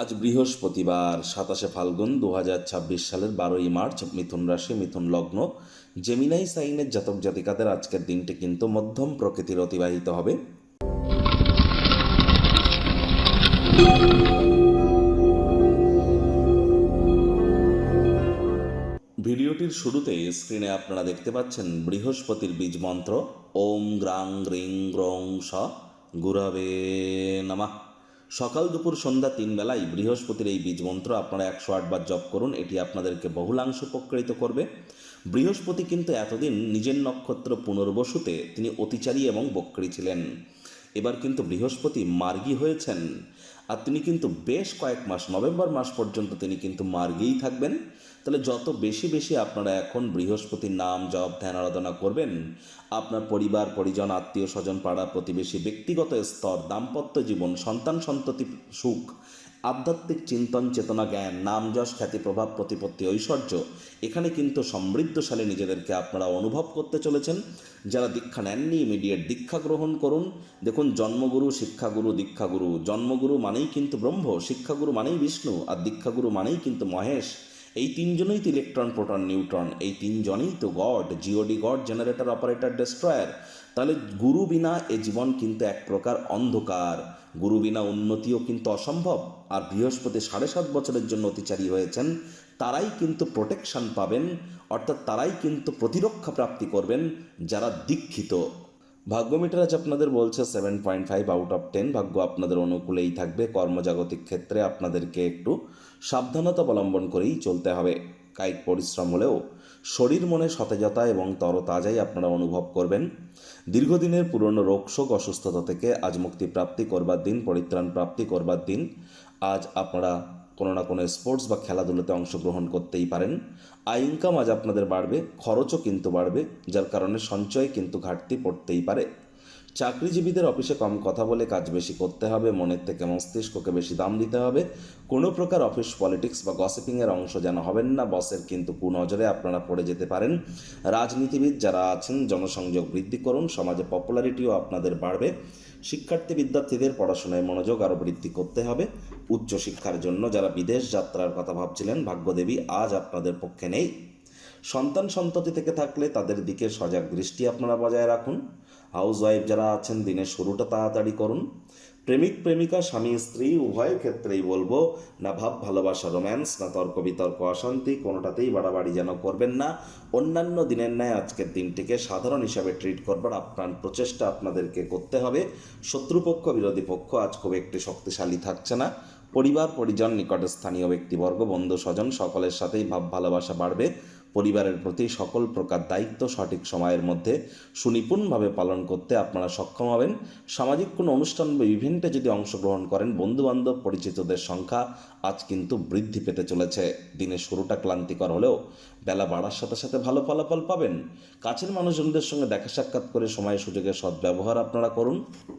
আজ বৃহস্পতিবার 27 ফাল্গুন 2026 সালের 12ই মার্চ। মিথুন রাশি, মিথুন লগ্ন, জেমিনাই সাইনের জাতক জাতিকাদের আজকের দিনটি কিন্তু মধ্যম প্রকৃতির অতিবাহিত হবে। ভিডিওটির শুরুতে স্ক্রিনে আপনারা দেখতে পাচ্ছেন বৃহস্পতির বীজ মন্ত্র ওম গ্রাং গ্রিং গ্রং স গুরবে নমঃ। সকাল দুপুর সন্ধ্যা 3 বেলায় বৃহস্পতির এই বীজ মন্ত্র আপনারা 108 বার জপ করুন। এটি আপনাদেরকে বহুলাংশ উপকৃত করবে। বৃহস্পতি কিন্তু এতদিন নিজের নক্ষত্র পুনর্বসুতে তিনি অতিচারী এবং বক্রী ছিলেন। এবার কিন্তু বৃহস্পতি মার্গী হয়েছেন, আর তিনি কিন্তু বেশ কয়েক মাস, নভেম্বর মাস পর্যন্ত তিনি কিন্তু মার্গেই থাকবেন। তাহলে যত বেশি বেশি আপনারা এখন বৃহস্পতির নাম জপ ধ্যান আরাধনা করবেন, আপনার পরিবার পরিজন, আত্মীয় স্বজন, পাড়া প্রতিবেশী, ব্যক্তিগত স্তর, দাম্পত্য জীবন, সন্তান সন্ততি সুখ, আধ্যাত্মিক চিন্তন চেতনা জ্ঞান, নাম যশ খ্যাতি প্রভাব প্রতিপত্তি ঐশ্বর্য, এখানে কিন্তু সমৃদ্ধশালী নিজেদেরকে আপনারা অনুভব করতে চলেছেন। যারা দীক্ষা নেননি ইমিডিয়েট দীক্ষা গ্রহণ করুন। দেখুন, জন্মগুরু, শিক্ষাগুরু, দীক্ষাগুরু, জন্মগুরু মানেই কিন্তু ব্রহ্ম, শিক্ষাগুরু মানেই বিষ্ণু, আর দীক্ষাগুরু মানেই কিন্তু মহেশ। এই তিনজনেই তো ইলেকট্রন প্রোটন নিউট্রন, এই তিনজনেই তো God, GOD God, generator operator destroyer. তাহলে গুরু বিনা এ জীবন কিন্তু এক প্রকার অন্ধকার, গুরু বিনা উন্নতিও কিন্তু অসম্ভব। আর বৃহস্পতি 7.5 বছরের জন্য অতিচারী হয়েছেন, তারাই কিন্তু প্রোটেকশন পাবেন, অর্থাৎ তারাই কিন্তু প্রতিরক্ষা প্রাপ্তি করবেন যারা দীক্ষিত। ভাগ্য মিটার আজ আপনাদের বলছে 7.5 আউট অফ 10। ভাগ্য আপনাদের অনুকূলেই থাকবে। কর্মজাগতিক ক্ষেত্রে আপনাদেরকে একটু সাবধানতা অবলম্বন করেই চলতে হবে। কায়িক পরিশ্রম হলেও শরীর মনে সতেজতা এবং তরতাজাই আপনারা অনুভব করবেন। দীর্ঘদিনের পুরনো রোগশোক অসুস্থতা থেকে আজ মুক্তি প্রাপ্তি করবার দিন, পরিত্রাণ প্রাপ্তি করবার দিন। আজ আপনারা কোনো না কোনো স্পোর্টস বা খেলাধুলোতে অংশগ্রহণ করতেই পারেন। আয় ইনকাম আজ আপনাদের বাড়বে, খরচও কিন্তু বাড়বে, যার কারণে সঞ্চয় কিন্তু ঘাটতি পড়তেই পারে। চাকরিজীবীদের অফিসে কম কথা বলে কাজ বেশি করতে হবে, মনের থেকে মস্তিষ্ককে বেশি দাম দিতে হবে। কোনো প্রকার অফিস পলিটিক্স বা গসিপিংয়ের অংশ যেন হবেন না, বসের কিন্তু কুনজরে আপনারা পড়ে যেতে পারেন। রাজনীতিবিদ যারা আছেন জনসংযোগ বৃদ্ধি করুন, সমাজে পপুলারিটিও আপনাদের বাড়বে। শিক্ষার্থী বিদ্যার্থীদের পড়াশোনায় মনোযোগ আরও বৃদ্ধি করতে হবে। উচ্চশিক্ষার জন্য যারা বিদেশ যাত্রার কথা ভাবছিলেন, ভাগ্যদেবী আজ আপনাদের পক্ষে নেই। সন্তান সন্ততি থেকে থাকলে তাদের দিকে সজাগ দৃষ্টি আপনারা বজায় রাখুন। হাউস ওয়াইফ যারা আছেন দিনের শুরুটা তাড়াতাড়ি করুন। প্রেমিক প্রেমিকা স্বামী স্ত্রী উভয় ক্ষেত্রেই বলবো, না ভাব ভালোবাসা রোম্যান্স, না তর্ক বিতর্ক অশান্তি, কোনোটাতেই বাড়াবাড়ি যেন করবেন না। অন্যান্য দিনের ন্যায় আজকের দিনটিকে সাধারণ হিসাবে ট্রিট করবার আপ্রাণ প্রচেষ্টা আপনাদেরকে করতে হবে। শত্রুপক্ষ বিরোধী পক্ষ আজ খুব একটি শক্তিশালী থাকছে না। পরিবার পরিজন, নিকটে স্থানীয় ব্যক্তিবর্গ, বন্ধু স্বজন সকলের সাথেই ভাব ভালোবাসা বাড়বে। পরিবারের প্রতি সকল প্রকার দায়িত্ব সঠিক সময়ের মধ্যে সুনিপুণভাবে পালন করতে আপনারা সক্ষম হবেন। সামাজিক কোনো অনুষ্ঠান বা ইভেন্টে যদি অংশগ্রহণ করেন, বন্ধুবান্ধব পরিচিতদের সংখ্যা আজ কিন্তু বৃদ্ধি পেতে চলেছে। দিনের শুরুটা ক্লান্তিকর হলেও বেলা বাড়ার সাথে সাথে ভালো ফলাফল পাবেন। কাছের মানুষজনদের সঙ্গে দেখা সাক্ষাৎ করে সময় সুযোগের সদ্ব্যবহার আপনারা করুন।